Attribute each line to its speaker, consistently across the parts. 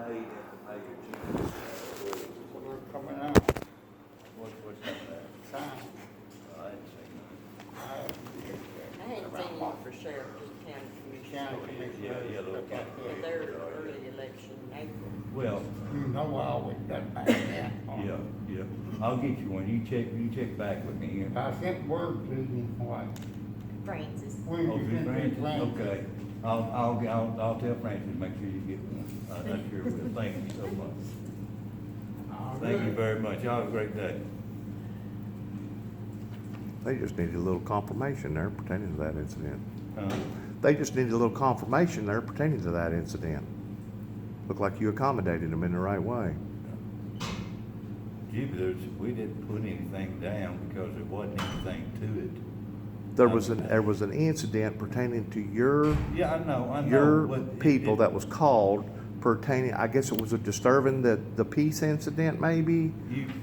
Speaker 1: paid and to pay your dues.
Speaker 2: So we're coming out,
Speaker 1: What's that?
Speaker 2: sign.
Speaker 1: I didn't see none.
Speaker 2: I haven't seen it.
Speaker 3: I hadn't seen one for sheriff, just county
Speaker 2: County
Speaker 3: commissioner.
Speaker 2: commissioner,
Speaker 1: Yeah,
Speaker 2: stuff like
Speaker 3: But
Speaker 2: that.
Speaker 3: they're early election in April.
Speaker 1: Well,
Speaker 2: You know, I always got my hand on it.
Speaker 1: yeah. I'll get you one. You check back with me.
Speaker 2: I sent word to you, what,
Speaker 3: Francis.
Speaker 2: when
Speaker 1: Oh,
Speaker 2: you
Speaker 1: to
Speaker 2: sent
Speaker 1: Francis?
Speaker 2: it, Francis.
Speaker 1: Okay. I'll tell Francis, make sure you get one. I sure will. Thank you so much.
Speaker 2: All
Speaker 1: Thank you
Speaker 2: right.
Speaker 1: very much. Y'all have a great day.
Speaker 4: They just needed a little confirmation there pertaining to that incident.
Speaker 1: Uh,
Speaker 4: They just needed a little confirmation there pertaining to that incident. Looked like you accommodated them in the right way.
Speaker 1: Gee, but we didn't put anything down because there wasn't anything to it.
Speaker 4: There was an incident pertaining to your
Speaker 1: Yeah, I know. But
Speaker 4: people that was called pertaining, I guess it was a disturbing the peace incident, maybe?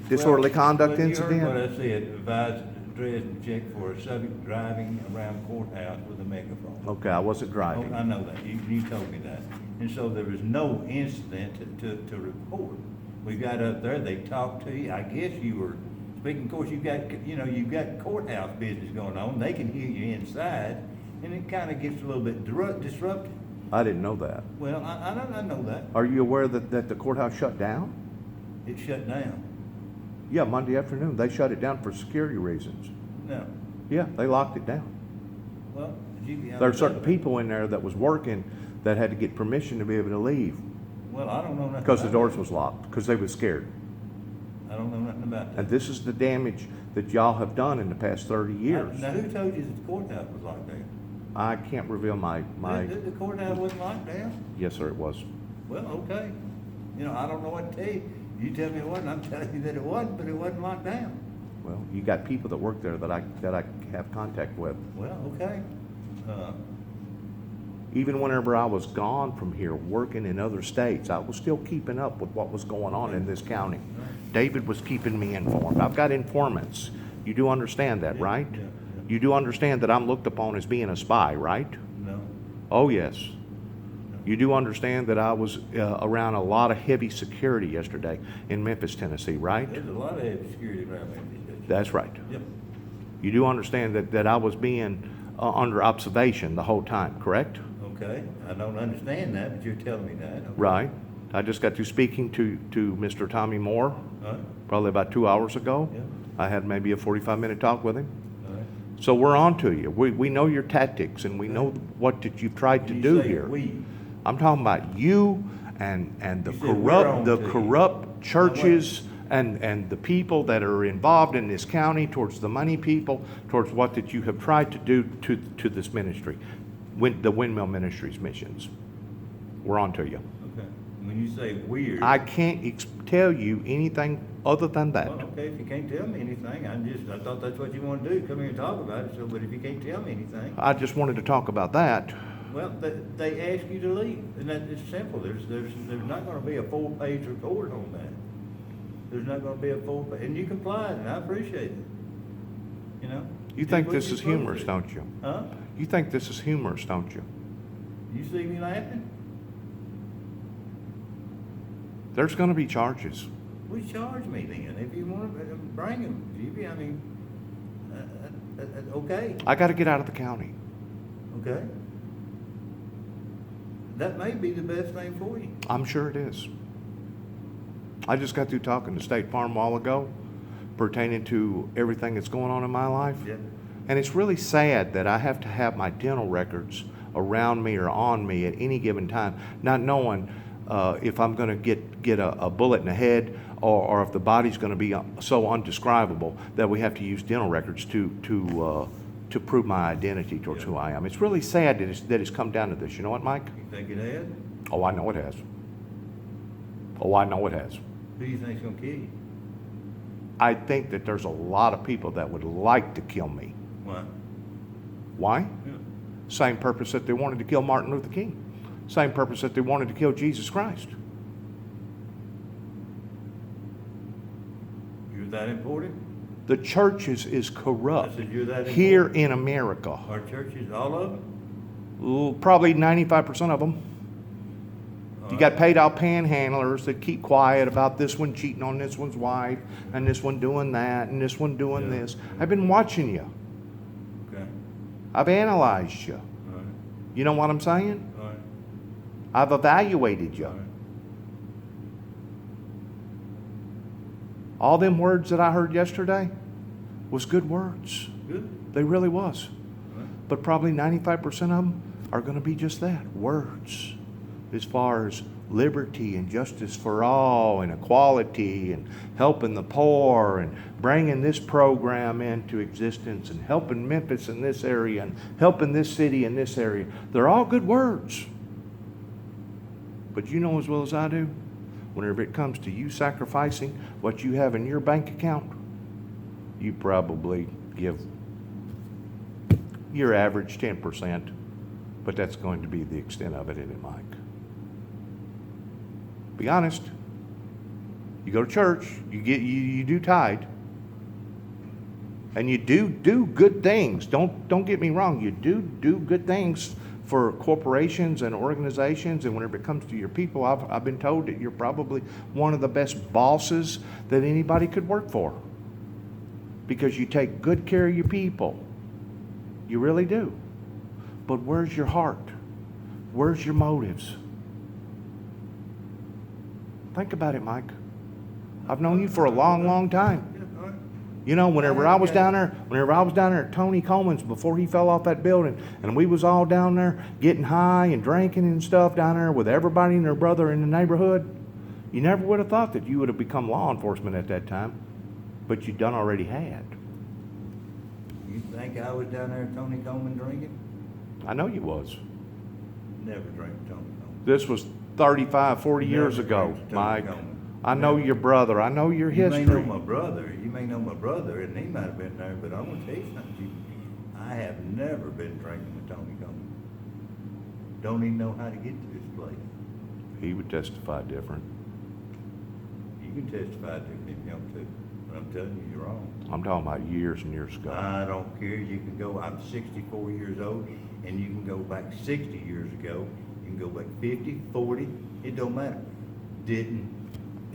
Speaker 4: Disorderly conduct incident?
Speaker 1: You heard what I said, advise, address, and check for a subject driving around courthouse with a megaphone.
Speaker 4: Okay, I wasn't
Speaker 1: Oh,
Speaker 4: driving.
Speaker 1: I know that, you told me that. And so there was no incident to report. We got up there, they talked to you, I guess you were speaking, of course, you've got courthouse business going on, they can hear you inside, and it kinda gets a little bit disrupted.
Speaker 4: I didn't know that.
Speaker 1: Well, I know that,
Speaker 4: Are you aware that the courthouse shut down?
Speaker 1: it shut down.
Speaker 4: Yeah, Monday afternoon. They shut it down for security reasons.
Speaker 1: No,
Speaker 4: Yeah, they locked it down.
Speaker 1: well,
Speaker 4: There are certain people in there that was working that had to get permission to be able to leave
Speaker 1: Well, I don't know nothing.
Speaker 4: because the
Speaker 1: about
Speaker 4: doors
Speaker 1: that.
Speaker 4: was locked, because they was scared.
Speaker 1: I don't know nothing about that.
Speaker 4: And this is the damage that y'all have done in the past 30 years.
Speaker 1: Now, who told you that the courthouse was locked down?
Speaker 4: I can't reveal my,
Speaker 1: The courthouse wasn't locked down?
Speaker 4: yes, sir, it was.
Speaker 1: Well, okay. I don't know what to tell you. You tell me it wasn't, I'm telling you that it wasn't, but it wasn't locked down.
Speaker 4: Well, you got people that work there that I have contact with.
Speaker 1: Well, okay.
Speaker 4: Even whenever I was gone from here, working in other states, I was still keeping up with what was going on in this county. David was keeping me informed. I've got informants. You do understand that, right?
Speaker 1: Yeah.
Speaker 4: You do understand that I'm looked upon as being a spy, right?
Speaker 1: No,
Speaker 4: Oh, yes. You do understand that I was around a lot of heavy security yesterday in Memphis, Tennessee, right?
Speaker 1: there's a lot of heavy security around there.
Speaker 4: That's right.
Speaker 1: Yep.
Speaker 4: You do understand that I was being under observation the whole time, correct?
Speaker 1: Okay, I don't understand that, but you're telling me that. Okay.
Speaker 4: Right. I just got through speaking to Mr. Tommy Moore
Speaker 1: All right,
Speaker 4: probably about 2 hours ago.
Speaker 1: yeah,
Speaker 4: I had maybe a 45-minute talk with him.
Speaker 1: all right.
Speaker 4: So we're on to you. We know your tactics and we know what that you've tried to
Speaker 1: You
Speaker 4: do
Speaker 1: say
Speaker 4: here.
Speaker 1: we.
Speaker 4: I'm talking about you and the
Speaker 1: You said we're on to you.
Speaker 4: corrupt churches and the people that are involved in this county towards the money people, towards what that you have tried to do to this ministry, the Windmill Ministries missions. We're on to you.
Speaker 1: Okay, when you say weird.
Speaker 4: I can't tell you anything other than that.
Speaker 1: Well, okay, if you can't tell me anything, I thought that's what you want to do, come here and talk about it, so, but if you can't tell me anything,
Speaker 4: I just wanted to talk about that.
Speaker 1: well, they ask you to leave, and that, it's simple, there's not gonna be a full-page report on that. There's not gonna be a and you complied, and I appreciate it,
Speaker 4: You
Speaker 1: Did
Speaker 4: think
Speaker 1: what
Speaker 4: this
Speaker 1: you're
Speaker 4: is
Speaker 1: supposed to
Speaker 4: humorous,
Speaker 1: do.
Speaker 4: don't you?
Speaker 1: Huh?
Speaker 4: You think this is humorous, don't you?
Speaker 1: You see me laughing?
Speaker 4: There's gonna be charges.
Speaker 1: Well, charge me then, if you wanna, bring them, Jimmy, I mean, okay,
Speaker 4: I gotta get out of the county.
Speaker 1: okay. That may be the best thing for you.
Speaker 4: I'm sure it is. I just got through talking to State Farm a while ago pertaining to everything that's going on in my life.
Speaker 1: Yeah.
Speaker 4: And it's really sad that I have to have my dental records around me or on me at any given time, not knowing if I'm going to get a bullet in the head or if the body's going to be so undescribable that we have to use dental records to prove my identity towards who I am. It's really sad that it's come down to this. You know what, Mike?
Speaker 1: You think it has?
Speaker 4: Oh, I know it has. Oh, I know it has.
Speaker 1: Who do you think's gonna kill you?
Speaker 4: I think that there's a lot of people that would like to kill me.
Speaker 1: Why?
Speaker 4: Why?
Speaker 1: Yeah.
Speaker 4: Same purpose that they wanted to kill Martin Luther King. Same purpose that they wanted to kill Jesus Christ.
Speaker 1: You're that important?
Speaker 4: The church is corrupt
Speaker 1: I said, you're that
Speaker 4: here
Speaker 1: important?
Speaker 4: in America.
Speaker 1: Our churches, all of them?
Speaker 4: Probably 95% of them. You got paid out panhandlers that keep quiet about this one cheating on this one's wife, and this one doing that, and this one doing
Speaker 1: Yeah.
Speaker 4: this. I've been watching you.
Speaker 1: Okay,
Speaker 4: I've analyzed you.
Speaker 1: all right,
Speaker 4: You know what I'm saying?
Speaker 1: all right,
Speaker 4: I've evaluated you.
Speaker 1: all right.
Speaker 4: All them words that I heard yesterday was good words.
Speaker 1: Good,
Speaker 4: They really was.
Speaker 1: all right.
Speaker 4: But probably 95% of them are going to be just that, words. As far as liberty and justice for all and equality and helping the poor and bringing this program into existence and helping Memphis in this area and helping this city in this area. They're all good words. But you know as well as I do, whenever it comes to you sacrificing what you have in your bank account, you probably give your average 10%, but that's going to be the extent of it, isn't it, Mike? Be honest. You go to church, you do tithe, and you do good things. Don't get me wrong. You do good things for corporations and organizations, and whenever it comes to your people, I've been told that you're probably one of the best bosses that anybody could work for, because you take good care of your people. You really do. But where's your heart? Where's your motives? Think about it, Mike. I've known you for a long, long time.
Speaker 1: Yeah, all right.
Speaker 4: You know, whenever I was down there at Tony Coleman's before he fell off that building, and we was all down there getting high and drinking and stuff down there with everybody and their brother in the neighborhood, you never would have thought that you would have become law enforcement at that time, but you done already had.
Speaker 1: You think I was down there at Tony Coleman drinking?
Speaker 4: I know you was.
Speaker 1: Never drank Tony Coleman.
Speaker 4: This was 35, 40 years
Speaker 1: Never
Speaker 4: ago,
Speaker 1: drank Tony
Speaker 4: Mike.
Speaker 1: Coleman.
Speaker 4: I know
Speaker 1: Never.
Speaker 4: your brother. I know your
Speaker 1: You may
Speaker 4: history.
Speaker 1: know my brother, and he might have been there, but I'm gonna tell you something. I have never been drinking with Tony Coleman. Don't even know how to get to this place.
Speaker 4: He would testify different.
Speaker 1: You can testify to me if you want to, but I'm telling you, you're wrong.
Speaker 4: I'm talking about years and years ago.
Speaker 1: I don't care. You can go, I'm 64 years old, and you can go back 60 years ago. You can go back 50, 40, it don't matter. Didn't.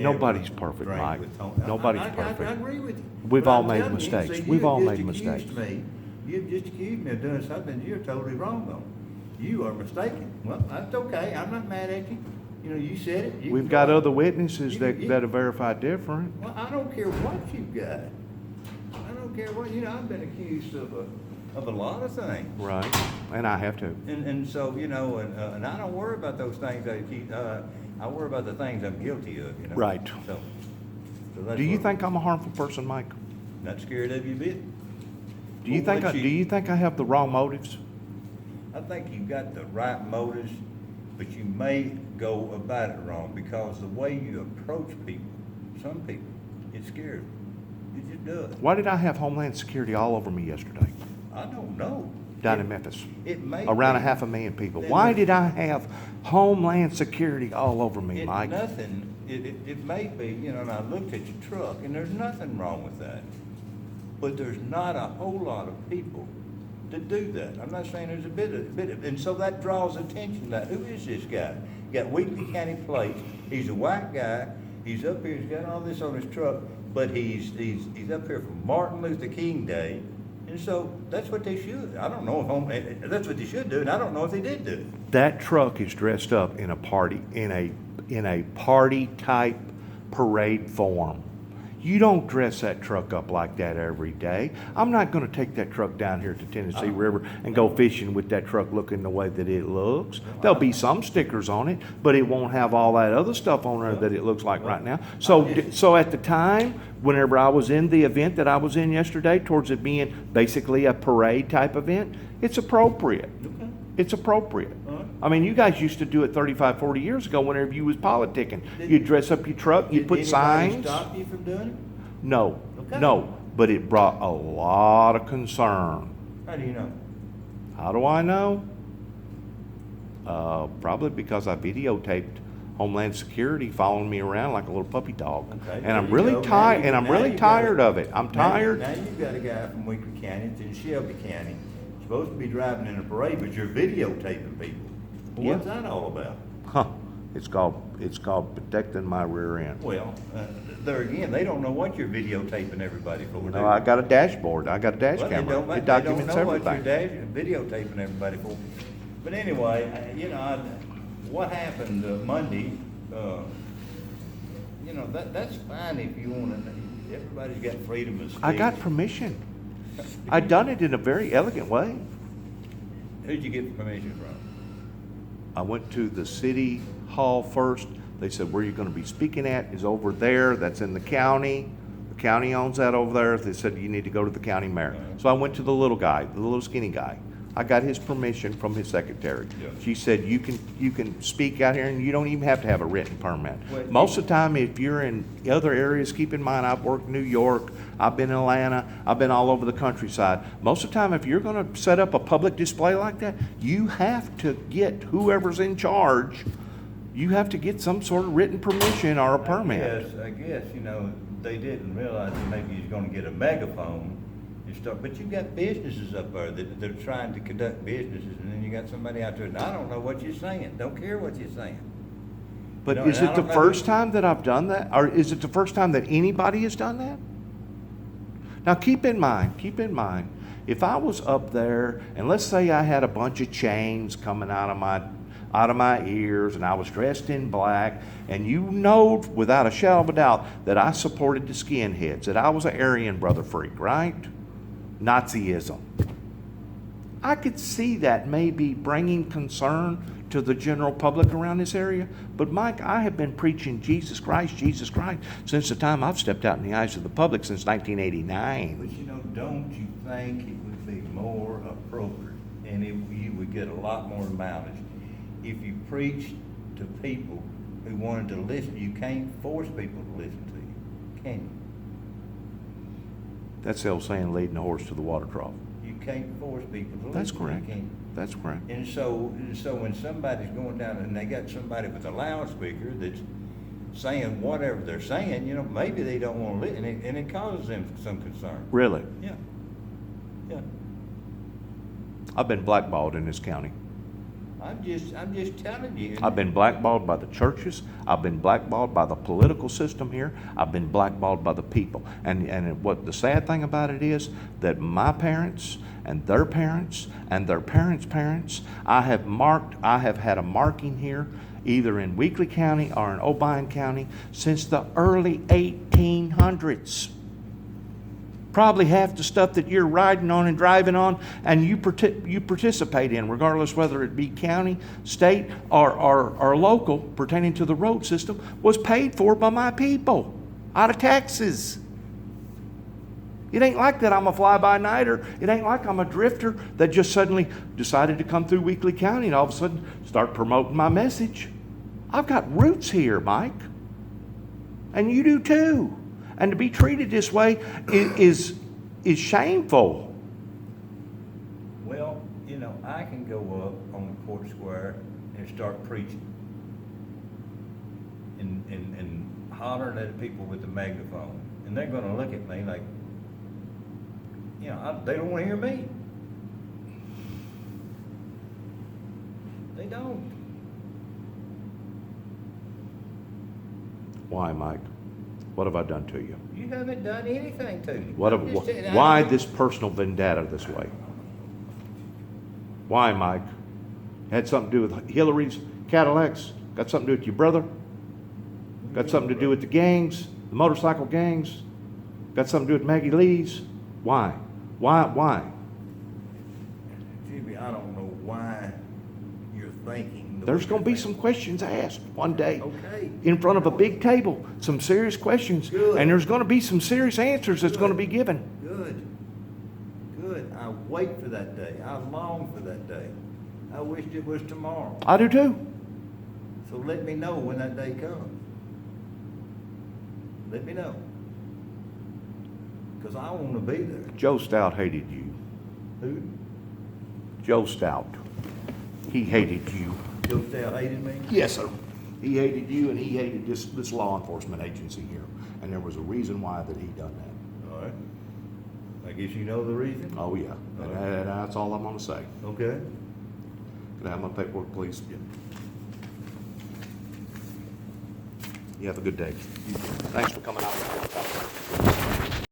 Speaker 4: Nobody's
Speaker 1: ever
Speaker 4: perfect,
Speaker 1: drink
Speaker 4: Mike.
Speaker 1: with Tony.
Speaker 4: Nobody's
Speaker 1: I
Speaker 4: perfect.
Speaker 1: agree with you.
Speaker 4: We've
Speaker 1: But
Speaker 4: all
Speaker 1: I'm
Speaker 4: made
Speaker 1: telling you,
Speaker 4: mistakes.
Speaker 1: see,
Speaker 4: We've all
Speaker 1: you've
Speaker 4: made
Speaker 1: just accused
Speaker 4: mistakes.
Speaker 1: me. You've just accused me of doing something you're totally wrong on. You are mistaken. Well, that's okay. I'm not mad at you. You know, you said it. You
Speaker 4: We've
Speaker 1: can
Speaker 4: got
Speaker 1: go.
Speaker 4: other witnesses
Speaker 1: You-
Speaker 4: that
Speaker 1: you-
Speaker 4: have verified different.
Speaker 1: Well, I don't care what you've got. I don't care what, you know, I've been accused of a lot of things.
Speaker 4: Right. And I have to.
Speaker 1: And so, you know, and I don't worry about those things I worry about the things I'm guilty of, you know.
Speaker 4: Right.
Speaker 1: So that's
Speaker 4: Do you
Speaker 1: what-
Speaker 4: think I'm a harmful person, Mike?
Speaker 1: Not scared of you a bit.
Speaker 4: Do you
Speaker 1: Well,
Speaker 4: think do you think I have the wrong motives?
Speaker 1: I think you've got the right motives, but you may go about it wrong because the way you approach people, some people, it scares them. It just does.
Speaker 4: Why did I have Homeland Security all over me yesterday
Speaker 1: I don't know.
Speaker 4: down
Speaker 1: It-
Speaker 4: in Memphis?
Speaker 1: It may
Speaker 4: Around
Speaker 1: be-
Speaker 4: 500,000 people.
Speaker 1: Then
Speaker 4: Why
Speaker 1: the-
Speaker 4: did I have Homeland Security all over me,
Speaker 1: It,
Speaker 4: Mike?
Speaker 1: nothing, it may be, you know, and I looked at your truck, and there's nothing wrong with that. But there's not a whole lot of people that do that. I'm not saying there's a bit of, and so that draws attention to that. Who is this guy? Got Weakley County plates, he's a white guy, he's up here, he's got all this on his truck, but he's up here for Martin Luther King Day, and so that's what they should. I don't know if that's what they should do, and I don't know if they did do it.
Speaker 4: That truck is dressed up in a party, in a party type parade form. You don't dress that truck up like that every day. I'm not going to take that truck down here to Tennessee River and go fishing with that truck looking the way that it looks. There'll be some stickers on it, but it won't have all that other stuff on there that it looks like right now. So at the time, whenever I was in the event that I was in yesterday, towards it being basically a parade type event, it's appropriate.
Speaker 1: Okay.
Speaker 4: It's appropriate.
Speaker 1: All right.
Speaker 4: I mean, you guys used to do it 35, 40 years ago whenever you was politicking. You'd dress up your truck, you'd put
Speaker 1: Did
Speaker 4: signs.
Speaker 1: anybody stop you from doing it?
Speaker 4: No,
Speaker 1: Okay.
Speaker 4: no, but it brought a lot of concern.
Speaker 1: How do you know?
Speaker 4: How do I know? Probably because I videotaped Homeland Security following me around like a little puppy dog.
Speaker 1: Okay,
Speaker 4: And
Speaker 1: there
Speaker 4: I'm
Speaker 1: you
Speaker 4: really
Speaker 1: go.
Speaker 4: tired,
Speaker 1: Now
Speaker 4: and I'm
Speaker 1: you-
Speaker 4: really
Speaker 1: now you got
Speaker 4: tired
Speaker 1: it.
Speaker 4: of it. I'm tired.
Speaker 1: Now you've got a guy from Weakley County that's in Shelby County, supposed to be driving in a parade, but you're videotaping people. Well,
Speaker 4: Yeah.
Speaker 1: what's that all about?
Speaker 4: Huh. It's called protecting my rear end.
Speaker 1: Well, there again, they don't know what you're videotaping everybody for. do
Speaker 4: No, I
Speaker 1: they?
Speaker 4: got a dashboard. I got a dash
Speaker 1: Well,
Speaker 4: camera. It
Speaker 1: they don't
Speaker 4: documents
Speaker 1: know what
Speaker 4: everything.
Speaker 1: you're videotaping everybody for. But anyway, what happened Monday, that's fine if you want to, everybody's got freedom of speech.
Speaker 4: I got permission. I done it in a very elegant way.
Speaker 1: Who'd you get permission from?
Speaker 4: I went to the city hall first. They said, where you're gonna be speaking at is over there. That's in the county. The county owns that over there. They said, you need to go to the county mayor. So I went to the little guy, the little skinny guy. I got his permission from his secretary.
Speaker 1: Yeah.
Speaker 4: She said, you can speak out here and you don't even have to have a written permit.
Speaker 1: Well,
Speaker 4: Most of the time, if you're in other areas, keep in mind, I've worked in New York, I've been in Atlanta, I've been all over the countryside. Most of the time, if you're gonna set up a public display like that, you have to get whoever's in charge, you have to get some sort of written permission or a permit.
Speaker 1: I guess, they didn't realize that maybe he's gonna get a megaphone and start, but you've got businesses up there that they're trying to conduct businesses, and then you got somebody out there, and I don't know what you're saying, don't care what you're saying.
Speaker 4: But
Speaker 1: You know,
Speaker 4: is
Speaker 1: and
Speaker 4: it
Speaker 1: I
Speaker 4: the
Speaker 1: don't know-
Speaker 4: first time that I've done that? Or is it the first time that anybody has done that? Now, keep in mind, if I was up there and let's say I had a bunch of chains coming out of my ears and I was dressed in black, and without a shadow of a doubt that I supported the skinheads, that I was an Aryan brother freak, right? Nazism. I could see that maybe bringing concern to the general public around this area. But Mike, I have been preaching Jesus Christ, since the time I've stepped out in the eyes of the public since 1989.
Speaker 1: But don't you think it would be more appropriate, and you would get a lot more mileage, if you preached to people who wanted to listen? You can't force people to listen to you, can you?
Speaker 4: That's the old saying, leading the horse to the water trough.
Speaker 1: You can't force people to listen.
Speaker 4: That's
Speaker 1: to
Speaker 4: correct.
Speaker 1: You, can you?
Speaker 4: That's correct.
Speaker 1: And so when somebody's going down and they got somebody with a loudspeaker that's saying whatever they're saying, maybe they don't want to listen, and it causes them some concern.
Speaker 4: Really?
Speaker 1: Yeah. Yeah.
Speaker 4: I've been blackballed in this county.
Speaker 1: I'm just telling you.
Speaker 4: I've been blackballed by the churches. I've been blackballed by the political system here. I've been blackballed by the people. And what the sad thing about it is that my parents and their parents and their parents' parents, I have had a marking here either in Weakley County or in Obion County since the early 1800s. Probably half the stuff that you're riding on and driving on and you participate in, regardless whether it be county, state, or local, pertaining to the road system, was paid for by my people out of taxes. It ain't like that I'm a fly-by-nighter. It ain't like I'm a drifter that just suddenly decided to come through Weakley County and all of a sudden start promoting my message. I've got roots here, Mike. And you do too. And to be treated this way is shameful.
Speaker 1: Well, I can go up on the court square and start preaching and hollering at people with the megaphone, and they're going to look at me like, they don't want to hear me. They don't.
Speaker 4: Why, Mike? What have I done to you?
Speaker 1: You haven't done anything to me.
Speaker 4: Why this personal vendetta this way? Why, Mike? Had something to do with Hillary's Cadillacs? Got something to do with your brother? Got something to do with the gangs, the motorcycle gangs? Got something to do with Maggie Lee's? Why? Why?
Speaker 1: Jimmy, I don't know why you're thinking.
Speaker 4: There's going to be some questions asked one day.
Speaker 1: Okay.
Speaker 4: In front of a big table, some serious questions.
Speaker 1: Good.
Speaker 4: And there's going to be some serious answers that's going to be given.
Speaker 1: Good. I wait for that day. I long for that day. I wished it was tomorrow.
Speaker 4: I do too.
Speaker 1: So let me know when that day comes. Let me know. Because I want to be there.
Speaker 4: Joe Stout hated you.
Speaker 1: Who?
Speaker 4: Joe Stout. He hated you.
Speaker 1: Joe Stout hated me?
Speaker 4: Yes, sir. He hated you and he hated this law enforcement agency here. And there was a reason why that he done that.
Speaker 1: All right. I guess you know the reason?
Speaker 4: Oh, yeah. And that's all I'm going to say.
Speaker 1: Okay.
Speaker 4: Can I have my paperwork, please? You have a good day. Thanks for coming out.